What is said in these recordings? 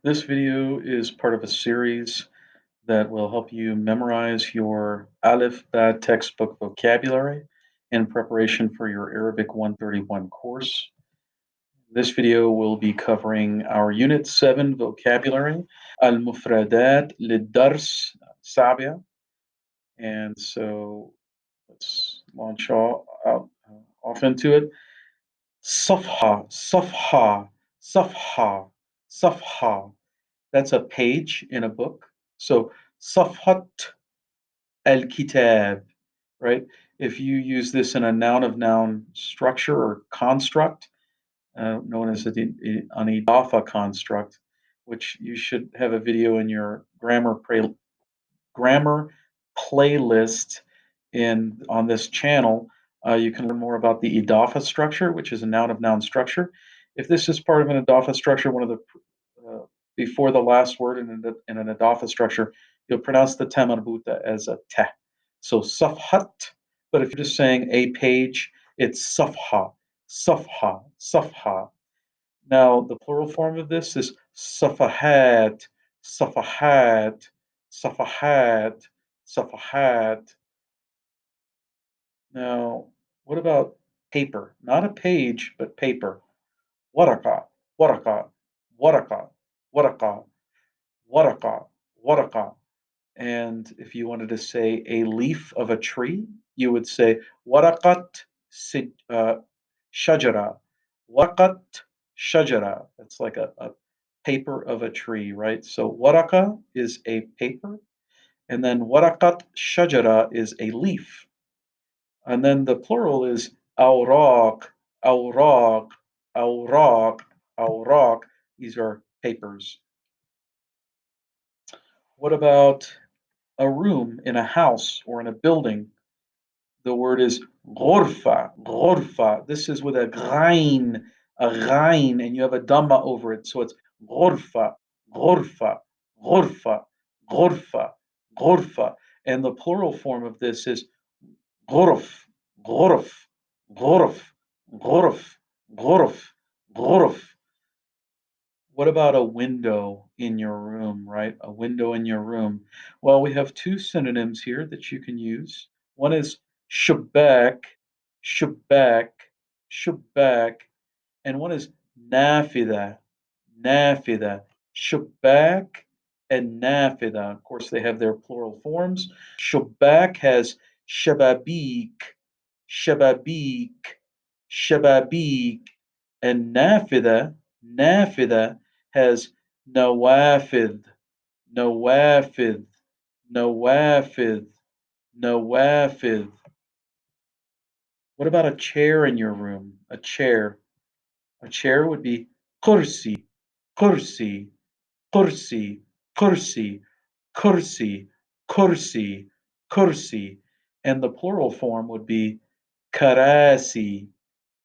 This video is part of a series that will help you memorize your Alif Ba textbook vocabulary in preparation for your Arabic 131 course. This video will be covering our Unit 7 vocabulary, Al-Mufradat Lid-Dars Sabia. And so let's launch off into it. Safha, Safha, Safha, Safha. That's a page in a book. So Safhat al-Kitab, right? If you use this in a noun of noun structure or construct, known as an idafa construct, which you should have a video in your grammar playlist on this channel. You can learn more about the idafa structure, which is a noun of noun structure. If this is part of an idafa structure, one of the before the last word in an idafa structure, you'll pronounce the ta marbuta as a te. So safhat, but if you're just saying a page, it's safha, safha, safha. Now, the plural form of this is safahat, safahat, safahat, safahat. Now, what about paper? Not a page, but paper. Waraka, waraka, waraka, waraka, waraka, waraka. And if you wanted to say a leaf of a tree, you would say waraqat shajara. Waraqat shajara. That's like a paper of a tree, right? So waraqa is a paper, and then waraqat shajara is a leaf. And then the plural is awraq, awraq, awraq, awraq. These are papers. What about a room in a house or in a building? The word is ghurfa, ghurfa. This is with a ghain, and you have a dhamma over it. So it's ghurfa, ghurfa, ghurfa, ghurfa, ghurfa. And the plural form of this is ghurf, ghurf, ghurf, ghurf, ghurf, ghurf. What about a window in your room, right? A window in your room. Well, we have two synonyms here that you can use. One is shabak, shabak, shabak, and one is nafida, nafida. Shabak and nafida. Of course, they have their plural forms. Shabak has shababik, shababik, shababik, and nafida has nawafid, nawafid, nawafid, nawafid. What about a chair in your room? A chair. A chair would be kursi, kursi, kursi, kursi, kursi, kursi, kursi. And the plural form would be karasi,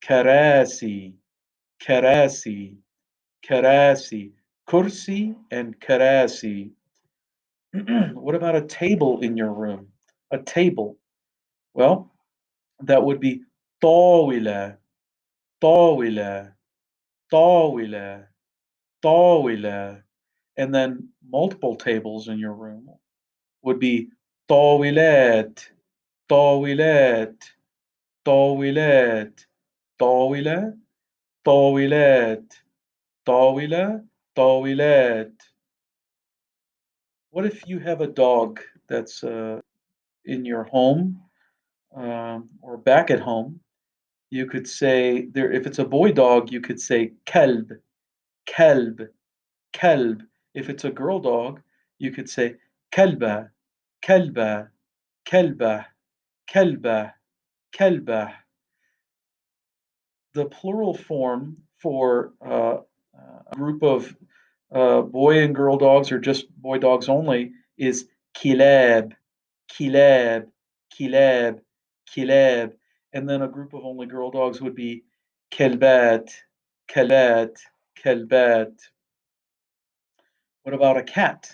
karasi, karasi, karasi, kursi and karasi. What about a table in your room? A table. Well, that would be طاولة, طاولة, طاولة, طاولة. And then multiple tables in your room would be طاولات, طاولات, طاولات, طاولة, طاولات, طاولة, طاولات. What if you have a dog that's in your home or back at home? You could say there. If it's a boy dog, you could say kalb, kalb, kalb. If it's a girl dog, you could say kalba, kalba, kalba, kalba, kalba. The plural form for a group of boy and girl dogs, or just boy dogs only, is kilab, kilab, kilab, kilab. And then a group of only girl dogs would be kelbat, kelbat, kelbat. What about a cat?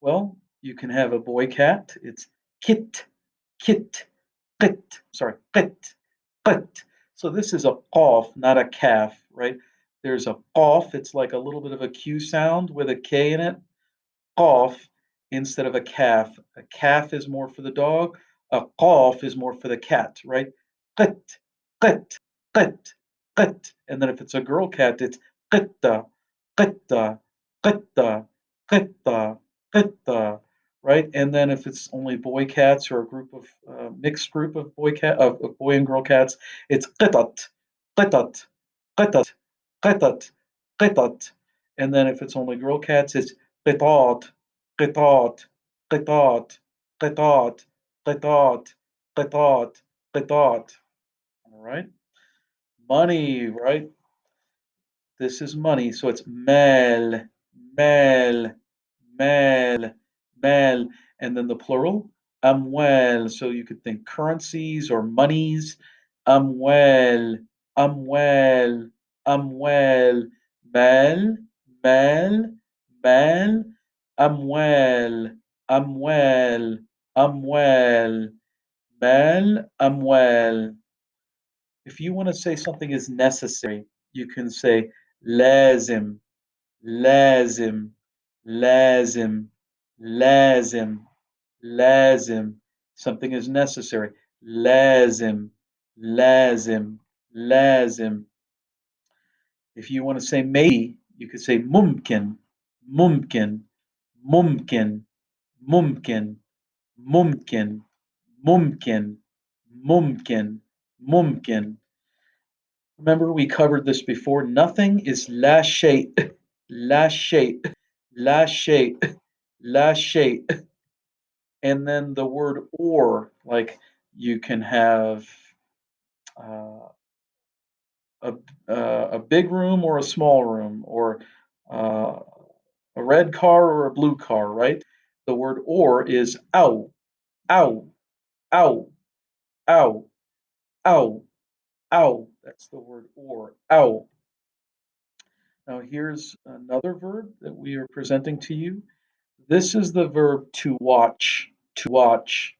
Well, you can have a boy cat. It's kit, kit, qit. Sorry, qit, qit. So this is a qaf, not a calf, right? There's a qaf, it's like a little bit of a Q sound with a K in it, qaf, instead of a calf. A calf is more for the dog, a qaf is more for the cat, right? Qit, qit, qit, qit. And then if it's a girl cat, it's qitta, qitta, qitta, qitta, qitta, right? And then if it's only boy cats or a group of mixed group of of boy and girl cats, it's qitat, qitat, qitat, qitat, qitat. And then if it's only girl cats, it's qitat, qitat, qitat, qitat, qitat, qitat, qitat. All right. Money, right? This is money, so it's mal, mal, mal, mal, and then the plural, amwal. So you could think currencies or monies, amwal, amwal, amwal, mal, mal, mal, amwal, amwal, amwal, mal, amwal. If you want to say something is necessary, you can say lazim, lazim, lazim, lazim, lazim. Something is necessary. Lazim, lazim, lazim. If you want to say maybe, you could say mumkin, mumkin, mumkin, mumkin, mumkin, mumkin, mumkin, mumkin. Remember, we covered this before. Nothing is la shay, la shay, la shay, la shay. And then the word or, like you can have uh, a, a big room or a small room, or uh, a red car or a blue car, right? The word or is ow, ow, ow, ow, ow, ow. That's the word or, ow. Now, here's another verb that we are presenting to you. This is the verb to watch, to watch.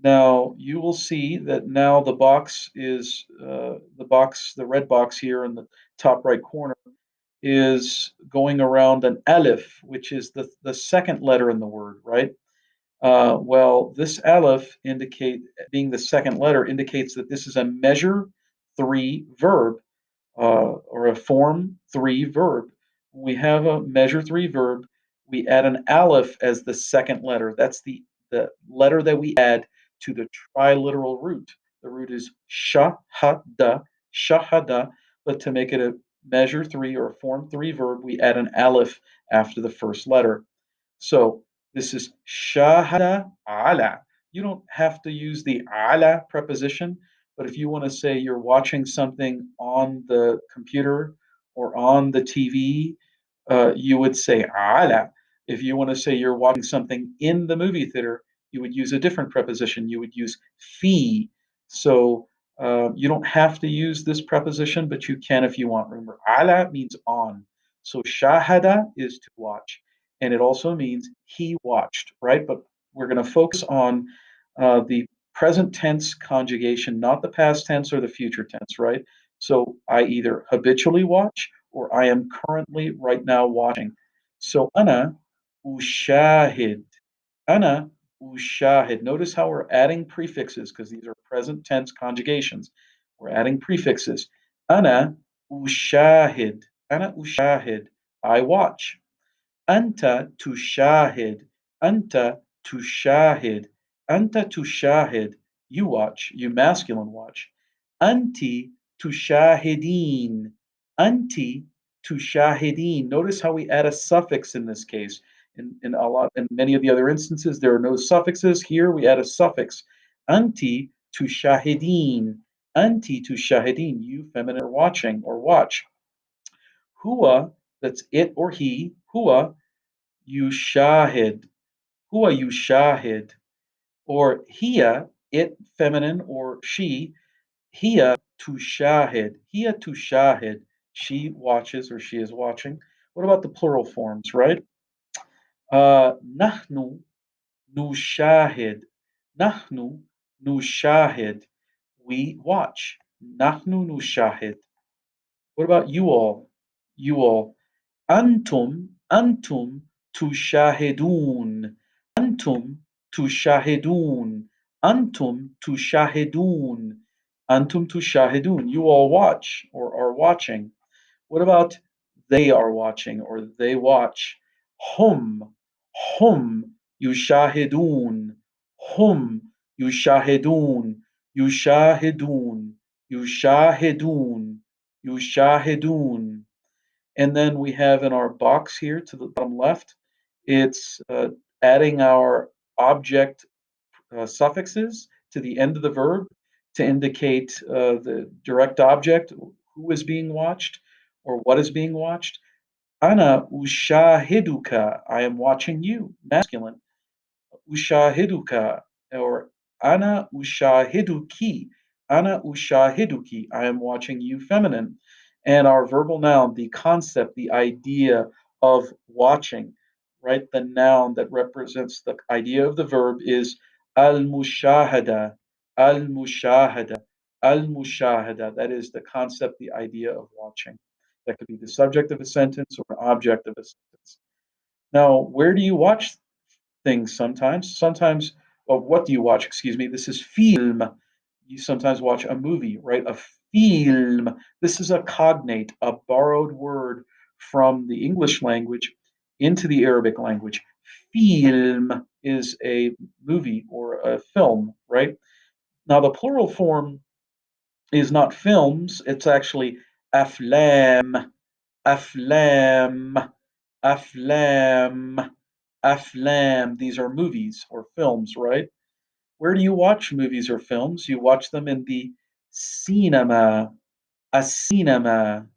Now, you will see that now the box is the red box here in the top right corner is going around an Alif, which is the second letter in the word, right? Well, this Aleph being the second letter indicates that this is a measure three verb or a form three verb. When we have a measure three verb, we add an aleph as the second letter. That's the letter that we add to the triliteral root. The root is shahada, shahada, but to make it a measure three or a form three verb, we add an aleph after the first letter. So this is shahada ala. You don't have to use the ala preposition, but if you want to say you're watching something on the computer or on the TV, you would say ala. If you want to say you're watching something in the movie theater, you would use a different preposition. You would use fi. So you don't have to use this preposition, but you can if you want. Remember, ala means on. So shahada is to watch, and it also means he watched, right? But we're going to focus on the present tense conjugation, not the past tense or the future tense, right? So I either habitually watch or I am currently right now watching. So ana ushahid. Ana ushahid. Notice how we're adding prefixes because these are present tense conjugations. We're adding prefixes. Ana ushahid. Ana ushahid. I watch. أنت تشاهد أنت تشاهد أنت تشاهد you watch you masculine watch أنت تشاهدين أنت تشاهدين notice how we add a suffix in this case in many of the other instances there are no suffixes here we add a suffix أنت تشاهدين أنت تشاهدين you feminine are watching or watch هو that's it or he هو yushahid, huwa yushahid, or hiya, it feminine or she, hiya tushahid, she watches or she is watching. What about the plural forms, right? Nahnu nushahid, nahnu nushahid, we watch. Nahnu nushahid. What about you all? You all. أنتم تشاهدون. أنتم تشاهدون. أنتم تشاهدون. أنتم تشاهدون. You all watch or are watching. What about they are watching or they watch? هم هم يشاهدون. هم يشاهدون. يشاهدون. يشاهدون. يشاهدون. And then we have in our box here to the bottom left, it's adding our object suffixes to the end of the verb to indicate the direct object, who is being watched or what is being watched. Ana ushahiduka, I am watching you, masculine. Ushahiduka, or Ana ushahiduki. Ana ushahiduki, I am watching you, feminine. And our verbal noun, the concept, the idea of watching, right? The noun that represents the idea of the verb is al mushahada, al mushahada, al mushahada. That is the concept, the idea of watching. That could be the subject of a sentence or an object of a sentence. Now, where do you watch things sometimes? Sometimes, well, what do you watch? Excuse me. This is film. You sometimes watch a movie, right? A film. This is a cognate, a borrowed word from the English language into the Arabic language. Film is a movie or a film, right? Now, the plural form is not films, it's actually aflam, aflam, aflam, aflam. These are movies or films, right? Where do you watch movies or films? You watch them in the cinema, a cinema,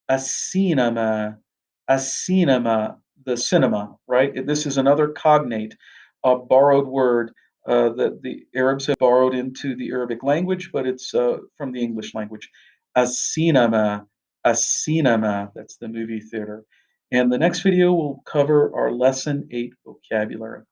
a cinema, a cinema, the cinema, right? This is another cognate, a borrowed word that the Arabs have borrowed into the Arabic language, but it's from the English language. A cinema, that's the movie theater. And the next video will cover our lesson 8 vocabulary.